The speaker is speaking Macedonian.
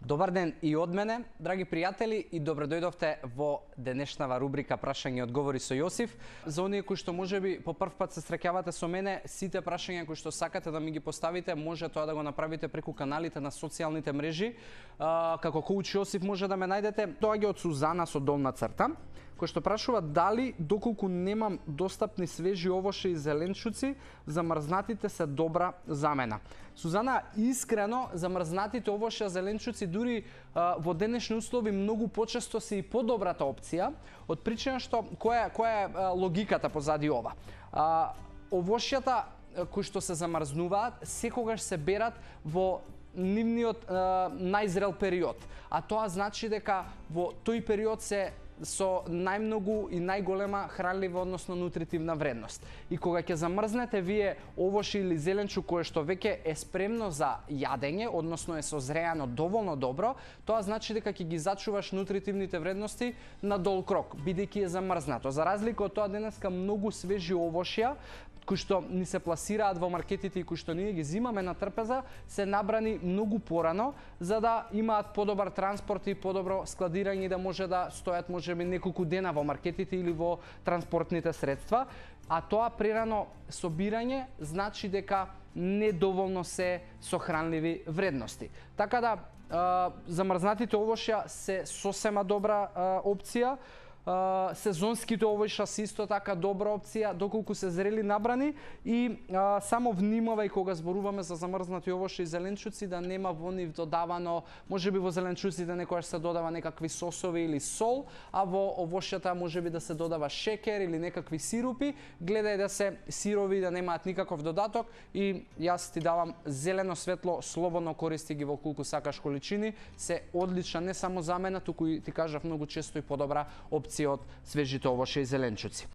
Добар ден и од мене, драги пријатели, и добро дојдовте во денешнава рубрика Прашања и одговори со Јосиф. За оние кои што можеби по прв пат се среќавате со мене, сите прашања кои што сакате да ми ги поставите, може тоа да го направите преку каналите на социјалните мрежи. Како коуч Јосиф може да ме најдете. Тоа ги од Сузана со долна црта, кој што прашува дали доколку немам достапни свежи овошје и зеленчуци, замрзнатите се добра замена. Сузана, искрено, замрзнатите овошје и зеленчуци дури во денешни услови многу почесто се и подобрата опција, од причина што која е логиката позади ова. Овошјата кои што се замрзнуваат секогаш се берат во нивниот најзрел период, а тоа значи дека во тој период се со најмногу и најголема хранлива, односно нутритивна вредност. И кога ќе замрзнете вие овошје или зеленчук кое што веќе е спремно за јадење, односно е созреано доволно добро, тоа значи дека ќе ги зачуваш нутритивните вредности на дол крок, бидејќи е замрзнато. За разлика од тоа, денеска многу свежи овошја кои што ни се пласираат во маркетите и кои што ние ги зимаме на трпеза, се набрани многу порано, за да имаат подобар транспорт и подобро складирање и да може да стојат можеби неколку дена во маркетите или во транспортните средства, а тоа прерано собирање значи дека недоволно се сохранливи вредности. Така да замрзнатите овошја се сосема добра опција. Сезонските овошја се исто така добра опција доколку се зрели набрани и само внимавај кога зборуваме за замрзнати овошје и зеленчуци да нема во нив додавано, можеби во зеленчуците некогаш се додава некакви сосови или сол, а во овошјата можеби да се додава шекер или некакви сирупи. Гледај да се сирови, да немаат никаков додаток и јас ти давам зелено светло, слободно користи ги во колку сакаш количини, се одлична не само замена, туку и ти кажав многу често и подобра опција од свежите овошје и зеленчуци.